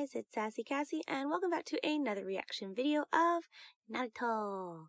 guys, it's Sassy Cassie, and welcome back to another reaction video of Naruto.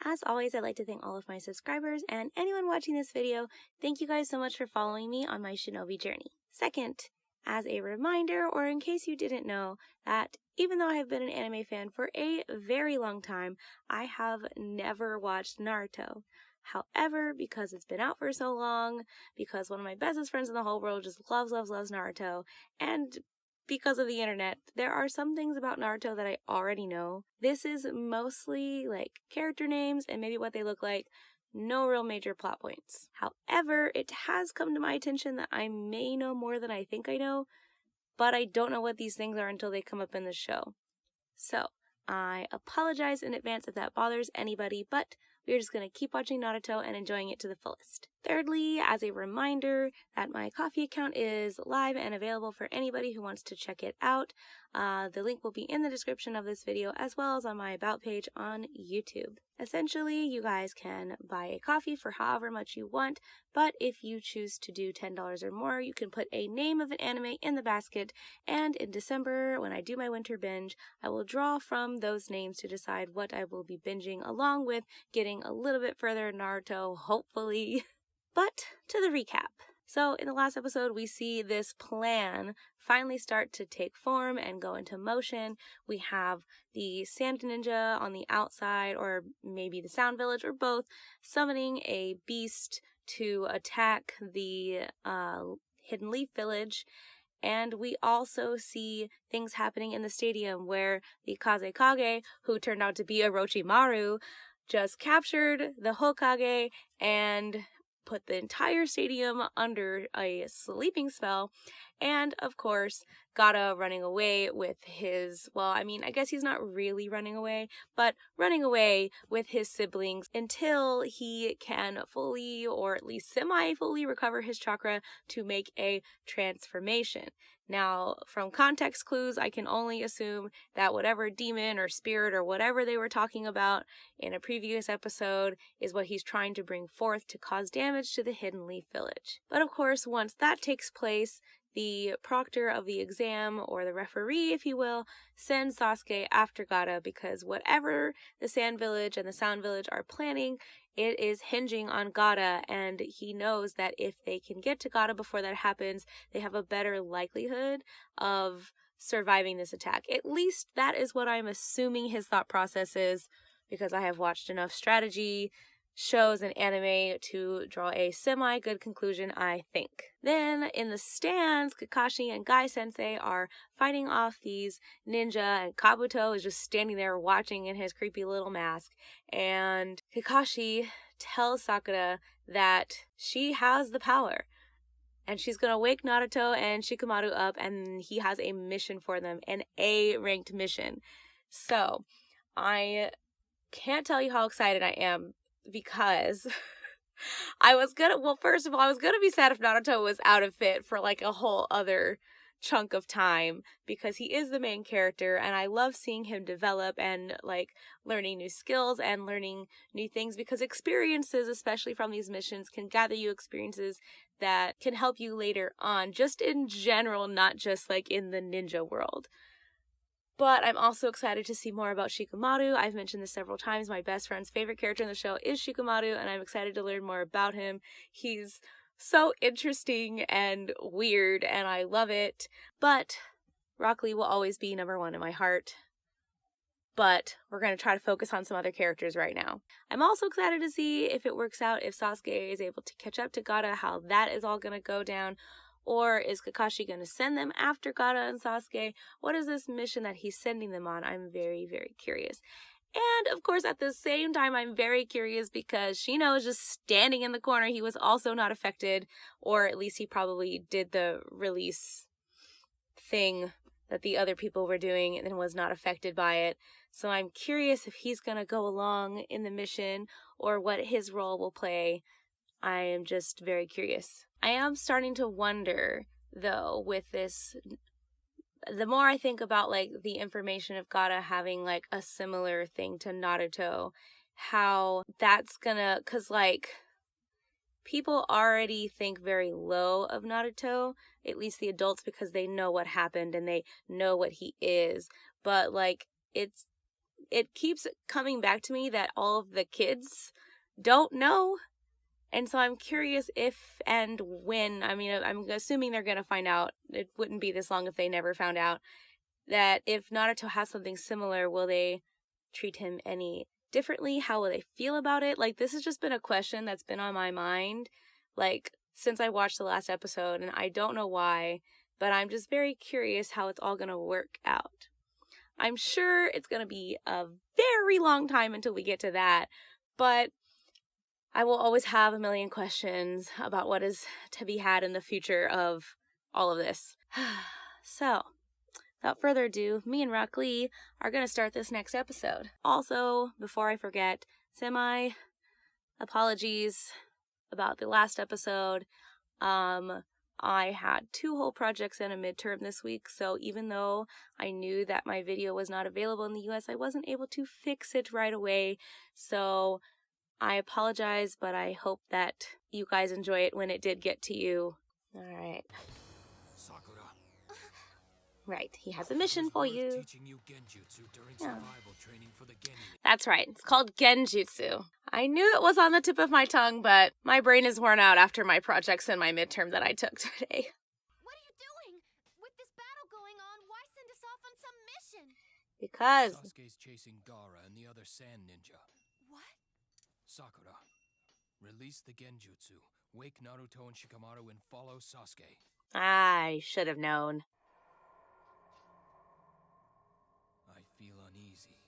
As always, I'd like to thank all of my subscribers and anyone watching this video. Thank you guys so much for following me on my shinobi journey. Second, as a reminder, or in case you didn't know, that even though I have been an anime fan for a very long time, I have never watched Naruto. However, because it's been out for so long, because one of my bestest friends in the whole world just loves Naruto, and because of the internet, there are some things about Naruto that I already know. This is mostly like character names and maybe what they look like. No real major plot points. However, it has come to my attention that I may know more than I think I know, but I don't know what these things are until they come up in the show. So, I apologize in advance if that bothers anybody, but we're just going to keep watching Naruto and enjoying it to the fullest. Thirdly, as a reminder that my Ko-fi account is live and available for anybody who wants to check it out. The link will be in the description of this video as well as on my About page on YouTube. Essentially, you guys can buy a Ko-fi for however much you want, but if you choose to do $10 or more, you can put a name of an anime in the basket, and in December, when I do my winter binge, I will draw from those names to decide what I will be binging, along with getting a little bit further in Naruto, hopefully. But to the recap. So in the last episode, we see this plan finally start to take form and go into motion. We have the Sand Ninja on the outside, or maybe the Sound Village, or both, summoning a beast to attack the Hidden Leaf Village. And we also see things happening in the stadium where the Kazekage, who turned out to be Orochimaru, just captured the Hokage and put the entire stadium under a sleeping spell, and of course Gaara running away with his, well, I mean, I guess he's not really running away, but running away with his siblings until he can fully, or at least semi-fully, recover his chakra to make a transformation. Now, from context clues, I can only assume that whatever demon or spirit or whatever they were talking about in a previous episode is what he's trying to bring forth to cause damage to the Hidden Leaf Village. But of course, once that takes place, the proctor of the exam, or the referee, if you will, sends Sasuke after Gaara, because whatever the Sand Village and the Sound Village are planning, it is hinging on Gaara, and he knows that if they can get to Gaara before that happens, they have a better likelihood of surviving this attack. At least that is what I'm assuming his thought process is, because I have watched enough strategy shows and anime to draw a semi-good conclusion, I think. Then, in the stands, Kakashi and Guy Sensei are fighting off these ninja, and Kabuto is just standing there watching in his creepy little mask, and Kakashi tells Sakura that she has the power, and she's gonna wake Naruto and Shikamaru up, and he has a mission for them, an A-ranked mission. So, I can't tell you how excited I am, because first of all, I was gonna be sad if Naruto was out of fit for like a whole other chunk of time, because he is the main character and I love seeing him develop and like learning new skills and learning new things, because experiences, especially from these missions, can gather you experiences that can help you later on, just in general, not just like in the ninja world. But I'm also excited to see more about Shikamaru. I've mentioned this several times. My best friend's favorite character in the show is Shikamaru, and I'm excited to learn more about him. He's so interesting and weird, and I love it. But Rock Lee will always be number one in my heart. But we're going to try to focus on some other characters right now. I'm also excited to see if it works out, if Sasuke is able to catch up to Gaara, how that is all going to go down. Or is Kakashi going to send them after Gaara and Sasuke? What is this mission that he's sending them on? I'm very, very curious. And, of course, at the same time, I'm very curious because Shino is just standing in the corner. He was also not affected, or at least he probably did the release thing that the other people were doing and was not affected by it. So I'm curious if he's going to go along in the mission or what his role will play. I am just very curious. I am starting to wonder, though, with this the more I think about, like, the information of Gaara having, like, a similar thing to Naruto, how that's gonna, cause, like, people already think very low of Naruto, at least the adults, because they know what happened and they know what he is. But, like, it keeps coming back to me that all of the kids don't know. And so I'm curious if and when, I mean, I'm assuming they're going to find out. It wouldn't be this long if they never found out. That if Naruto has something similar, will they treat him any differently? How will they feel about it? Like, this has just been a question that's been on my mind, like, since I watched the last episode, and I don't know why, but I'm just very curious how it's all going to work out. I'm sure it's going to be a very long time until we get to that, but I will always have a million questions about what is to be had in the future of all of this. So, without further ado, me and Rock Lee are going to start this next episode. Also, before I forget, apologies about the last episode. I had 2 whole projects and a midterm this week, so even though I knew that my video was not available in the US, I wasn't able to fix it right away. So I apologize, but I hope that you guys enjoy it when it did get to you. All right. Right, he has a mission for you. Yeah. That's right, it's called Genjutsu. I knew it was on the tip of my tongue, but my brain is worn out after my projects and my midterm that I took today. What are you doing? With this battle going on, why send us off on some mission? Because Sasuke's chasing Gaara and the other sand ninja. What? Sakura, release the Genjutsu, wake Naruto and Shikamaru and follow Sasuke. I should have known. I feel uneasy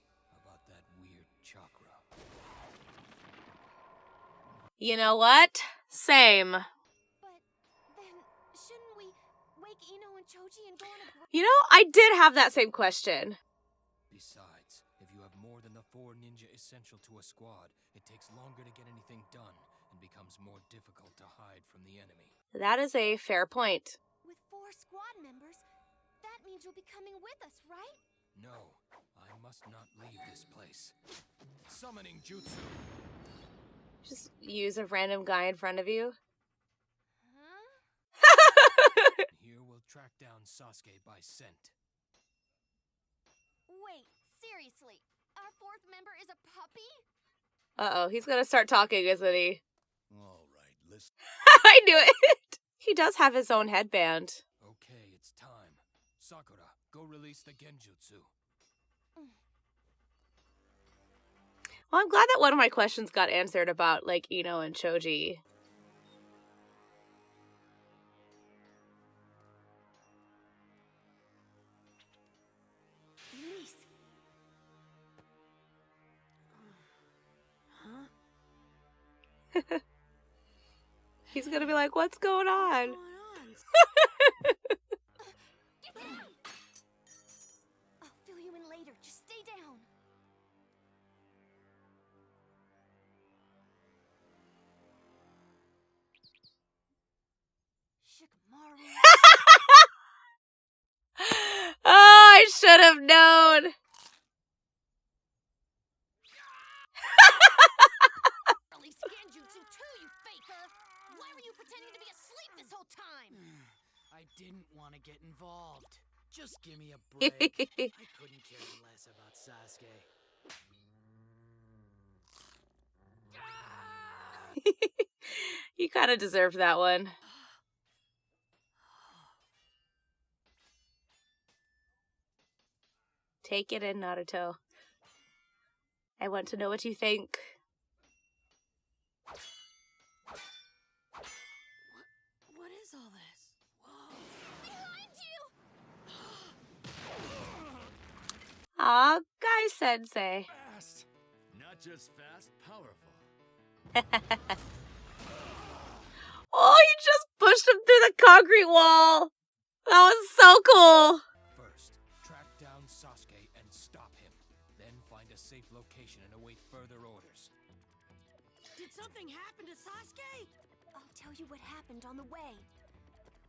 about that weird chakra. You know what? Same. But then, shouldn't we wake Ino and Choji and go on a You know, I did have that same question. Besides, if you have more than the 4 ninja essential to a squad, it takes longer to get anything done and becomes more difficult to hide from the enemy. That is a fair point. With 4 squad members, that means you'll be coming with us, right? No, I must not leave this place. Summoning jutsu. Just use a random guy in front of you. Huh? Here we'll track down Sasuke by scent. Wait, seriously, our 4th member is a puppy? Uh-oh, he's gonna start talking, isn't he? All right, listen. I knew it! He does have his own headband. Okay, it's time. Sakura, go release the Genjutsu. Well, I'm glad that one of my questions got answered about, like, Ino and Choji. Release. Huh? He's gonna be like, what's going on? Get down! I'll fill you in later. Just stay down. Shikamaru. Oh, I should have known. Release Genjutsu too, you faker! Why were you pretending to be asleep this whole time? I didn't want to get involved. Just give me a break. I couldn't care less about Sasuke. You kind of deserved that one. Take it in, Naruto. I want to know what you think. What is all this? Whoa. Behind you! Aw, Guy Sensei. Fast. Not just fast, powerful. Oh, you just pushed him through the concrete wall. That was so cool. First, track down Sasuke and stop him. Then find a safe location and await further orders. Did something happen to Sasuke? I'll tell you what happened on the way.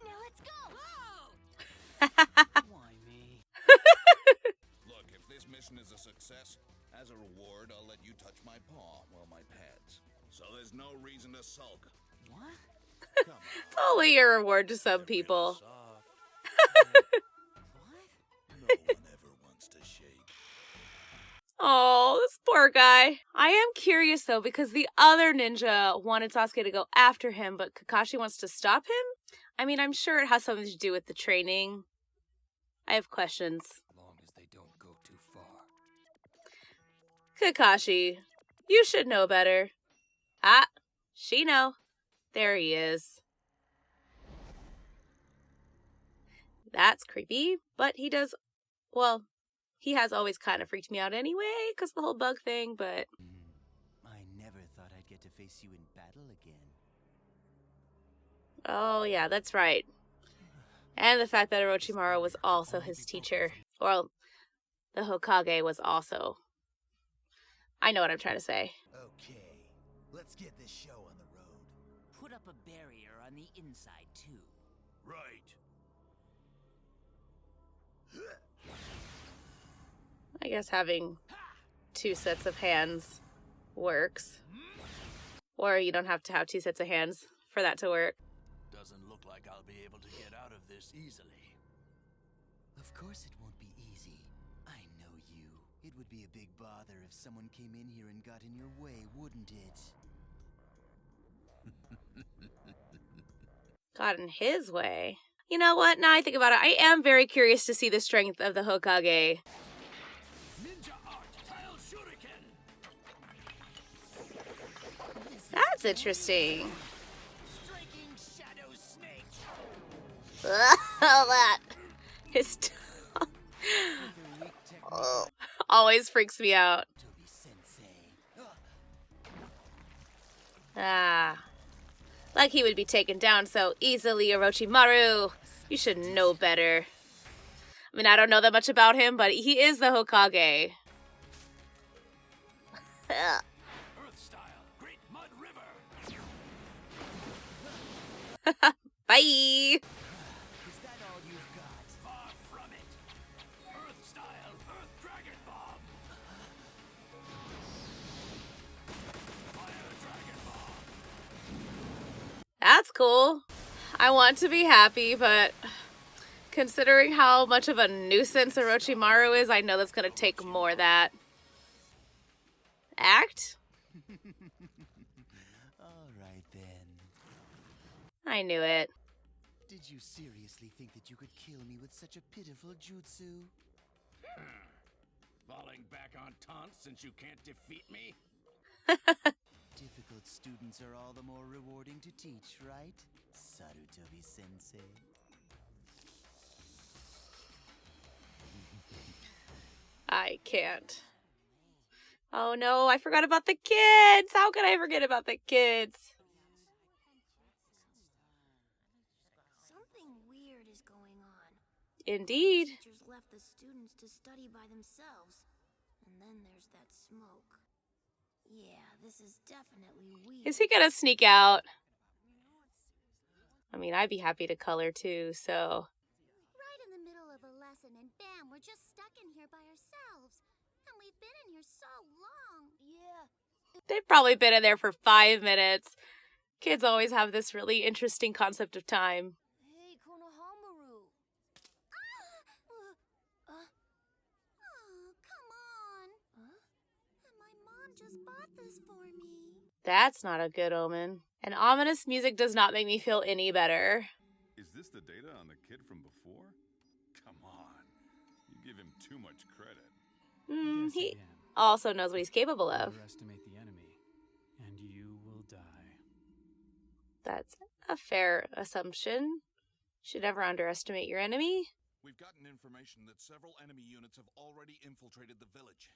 Now let's go! Whoa! Why me? mission is a success, as a reward, I'll let you touch my paw while my pads. So there's no reason to sulk. What? Come on. It's only a reward to some people. What? No one ever wants to shake. Oh, this poor guy. I am curious though, because the other ninja wanted Sasuke to go after him, but Kakashi wants to stop him? I mean, I'm sure it has something to do with the training. I have questions. As long as they don't go too far. Kakashi, you should know better. Ah, she know. There he is. That's creepy, but he does, well, he has always kind of freaked me out anyway, because the whole bug thing, but... I never thought I'd get to face you in battle again. Oh, yeah, that's right. And the fact that Orochimaru was also his teacher. Well, the Hokage was also. I know what I'm trying to say. Okay, let's get this show on the road. Put up a barrier on the inside, too. Right. I guess having 2 sets of hands works. Or you don't have to have 2 sets of hands for that to work. Doesn't look like I'll be able to get out of this easily. Of course it won't be easy. I know you. It would be a big bother if someone came in here and got in your way, wouldn't it? Got in his way. You know what? Now I think about it, I am very curious to see the strength of the Hokage. Ninja art, tail shuriken. That's interesting. Striking shadow snake. All that. His always freaks me out. Ah. Like he would be taken down so easily, Orochimaru. You should know better. I mean, I don't know that much about him, but he is the Hokage. Earth style, Great Mud River. Bye. Is that all you've got? Far from it. Earth style, Earth Dragon Bomb. Fire Dragon Bomb. That's cool. I want to be happy, but considering how much of a nuisance Orochimaru is, I know that's going to take more of that. Act? All right then. I knew it. Did you seriously think that you could kill me with such a pitiful jutsu? Falling back on taunts since you can't defeat me? Difficult students are all the more rewarding to teach, right? Sarutobi-sensei. I can't. Oh no, I forgot about the kids! How could I forget about the kids? Something weird is going on. Indeed. Teachers left the students to study by themselves. And then there's that smoke. Yeah, this is definitely weird. Is he gonna sneak out? I mean, I'd be happy to color too, so... Right in the middle of a lesson, and bam, we're just stuck in here by ourselves. And we've been in here so long. Yeah. They've probably been in there for 5 minutes. Kids always have this really interesting concept of time. Hey, Konohamaru. Oh, come on. Huh? And my mom just bought this for me. That's not a good omen. And ominous music does not make me feel any better. Is this the data on the kid from before? Come on. You give him too much credit. He also knows what he's capable of. Underestimate the enemy, and you will die. That's a fair assumption. Should never underestimate your enemy. We've gotten information that several enemy units have already infiltrated the village.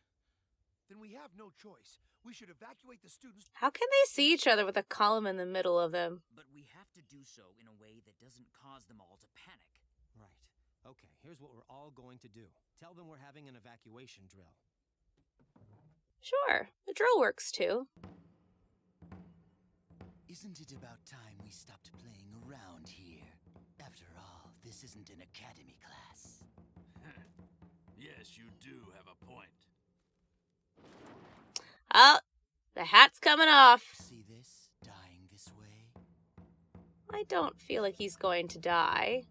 Then we have no choice. We should evacuate the students. How can they see each other with a column in the middle of them? But we have to do so in a way that doesn't cause them all to panic. Right. Okay, here's what we're all going to do. Tell them we're having an evacuation drill. Sure, the drill works too. Isn't it about time we stopped playing around here? After all, this isn't an academy class. Yes, you do have a point. Oh, the hat's coming off. See this? Dying this way? I don't feel like he's going to die.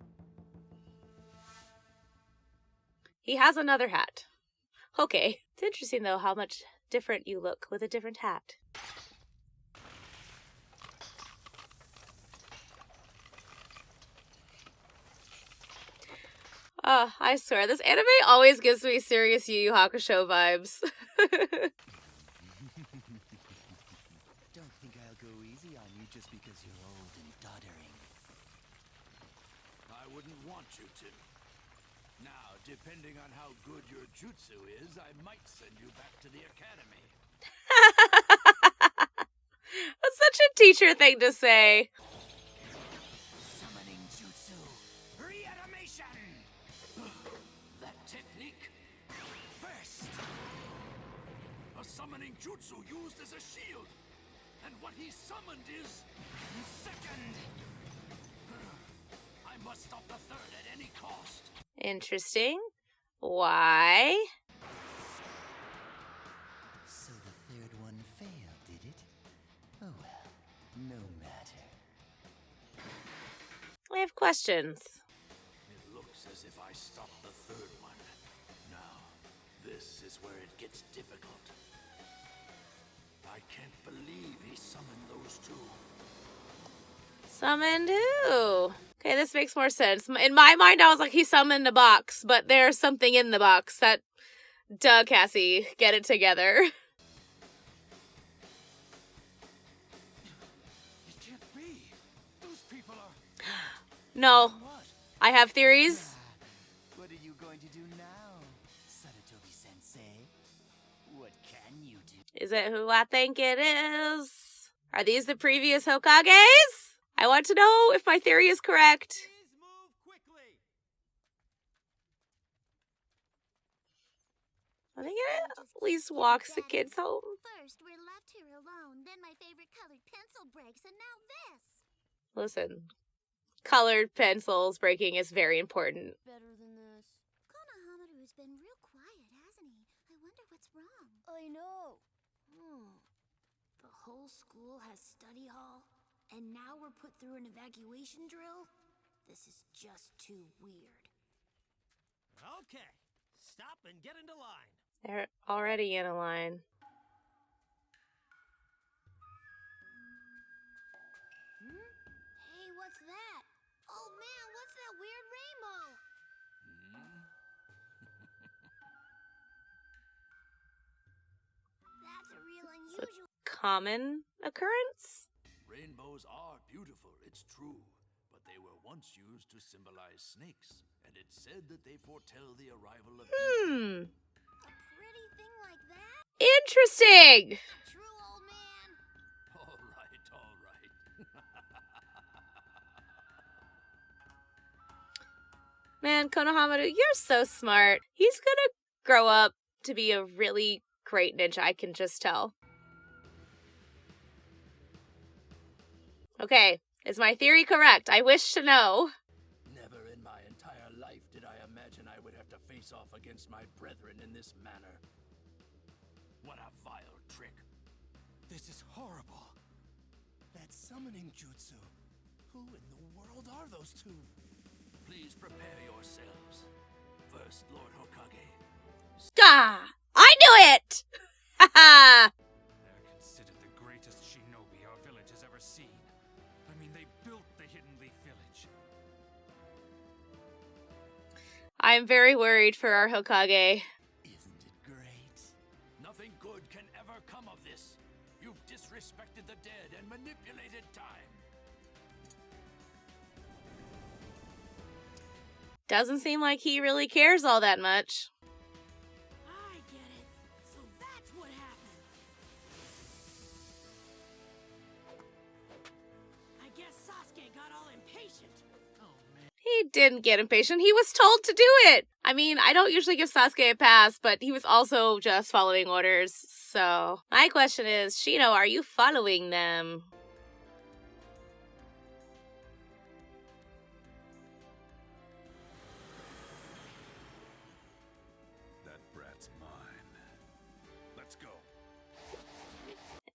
He has another hat. Okay. It's interesting, though, how much different you look with a different hat. I swear, this anime always gives me serious Yu Yu Hakusho vibes. Don't think I'll go easy on you just because you're old and doddering. I wouldn't want you to. Now, depending on how good your jutsu is, I might send you back to the academy. That's such a teacher thing to say. Summoning jutsu. Reanimation! That technique. First. A summoning jutsu used as a shield. And what he summoned is... second. I must stop the third at any cost. Interesting. Why? So the third one failed, did it? Oh well, no matter. I have questions. It looks as if I stopped the third one. Now, this is where it gets difficult. I can't believe he summoned those two. Summoned who? Okay, this makes more sense. In my mind, I was like, he summoned a box, but there's something in the box that... Duh, Kassie, get it together. It can't be. Those people are... No. What? I have theories. What are you going to do now, Saratobi-sensei? What can you do? Is it who I think it is? Are these the previous Hokages? I want to know if my theory is correct. Please move quickly. I think it at least walks the kids home. First, we're left here alone, then my favorite colored pencil breaks, and now this. Listen, colored pencils breaking is very important. Better than this. Konohamaru's been real quiet, hasn't he? I wonder what's wrong. I know. The whole school has study hall, and now we're put through an evacuation drill? This is just too weird. Okay, stop and get into line. They're already in a line. Hey, what's that? Oh man, what's that weird rainbow? That's a real unusual. Common occurrence? Rainbows are beautiful, it's true. But they were once used to symbolize snakes. And it's said that they foretell the arrival of evil. A pretty thing like that? Interesting! True, old man. All right, all right. Man, Konohamaru, you're so smart. He's gonna grow up to be a really great ninja, I can just tell. Okay, is my theory correct? I wish to know. Never in my entire life did I imagine I would have to face off against my brethren in this manner. What a vile trick. This is horrible. That summoning jutsu. Who in the world are those two? Please prepare yourselves. First, Lord Hokage. Ah! I knew it! Haha! They're considered the greatest shinobi our village has ever seen. I mean, they built the Hidden Leaf Village. I'm very worried for our Hokage. Isn't it great? Nothing good can ever come of this. You've disrespected the dead and manipulated time. Doesn't seem like he really cares all that much. I get it. So that's what happened. I guess Sasuke got all impatient. Oh man. He didn't get impatient. He was told to do it. I mean, I don't usually give Sasuke a pass, but he was also just following orders. So, my question is, Shino, are you following them?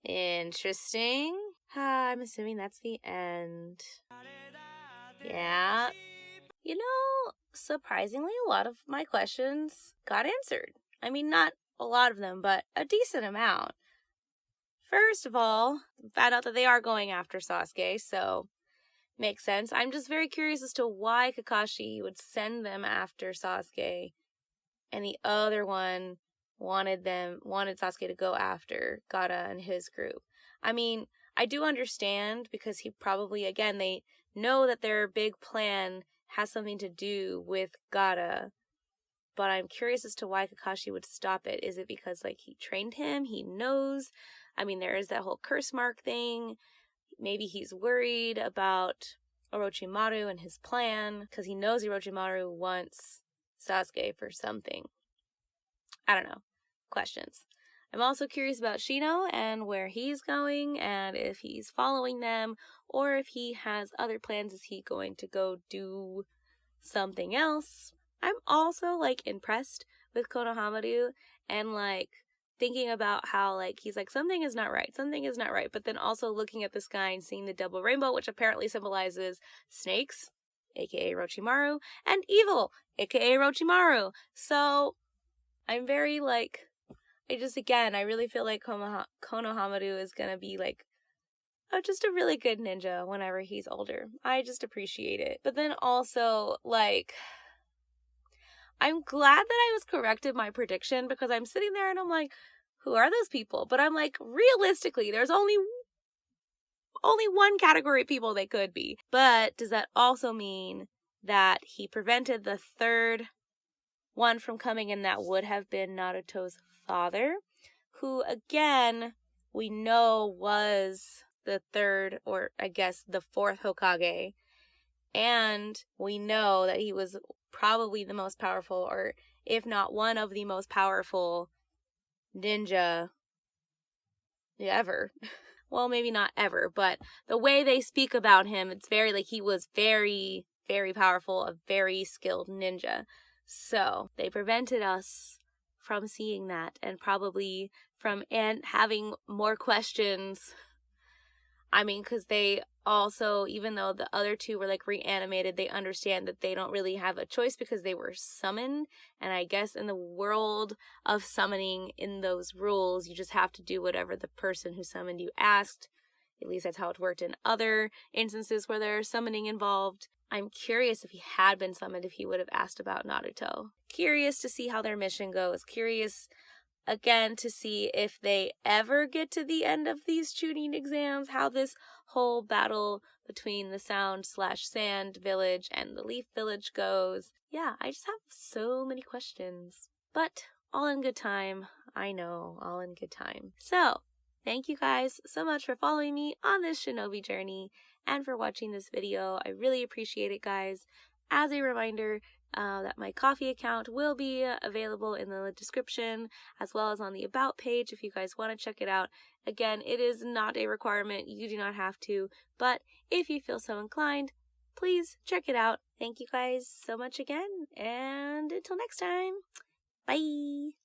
Interesting. I'm assuming that's the end. Yeah. You know, surprisingly, a lot of my questions got answered. I mean, not a lot of them, but a decent amount. First of all, found out that they are going after Sasuke, so makes sense. I'm just very curious as to why Kakashi would send them after Sasuke, and the other one wanted Sasuke to go after Gaara and his group. I mean, I do understand because he probably, again, they know that their big plan has something to do with Gaara, but I'm curious as to why Kakashi would stop it. Is it because, like, he trained him? He knows? I mean, there is that whole curse mark thing. Maybe he's worried about Orochimaru and his plan because he knows Orochimaru wants Sasuke for something. I don't know. Questions. I'm also curious about Shino and where he's going and if he's following them or if he has other plans. Is he going to go do something else? I'm also, like, impressed with Konohamaru and, like, thinking about how, like, he's like, something is not right, but then also looking at the sky and seeing the double rainbow, which apparently symbolizes snakes, aka Orochimaru, and evil, aka Orochimaru. So, I'm very, like, I really feel like Konohamaru is gonna be, like, just a really good ninja whenever he's older. I just appreciate it. But then also, like, I'm glad that I was corrected my prediction because I'm sitting there and I'm like, who are those people? But I'm like, realistically, there's only one category of people they could be. But does that also mean that he prevented the third one from coming in that would have been Naruto's father, who, again, we know was the third, or I guess the fourth Hokage. And we know that he was probably the most powerful, or if not one of the most powerful ninja ever. Well, maybe not ever, but the way they speak about him, it's very, like, he was very, very powerful, a very skilled ninja. So they prevented us from seeing that and probably from having more questions. I mean, because they also, even though the other two were, like, reanimated, they understand that they don't really have a choice because they were summoned. And I guess in the world of summoning, in those rules, you just have to do whatever the person who summoned you asked. At least that's how it worked in other instances where there's summoning involved. I'm curious if he had been summoned, if he would have asked about Naruto. Curious to see how their mission goes. Curious, again, to see if they ever get to the end of these Chunin exams, how this whole battle between the Sound/Sand village and the Leaf village goes. Yeah, I just have so many questions. But all in good time. I know, all in good time. So, thank you guys so much for following me on this shinobi journey and for watching this video. I really appreciate it, guys. As a reminder, that my Ko-fi account will be available in the description as well as on the About page if you guys want to check it out. Again, it is not a requirement. You do not have to, but if you feel so inclined, please check it out. Thank you guys so much again, and until next time, bye!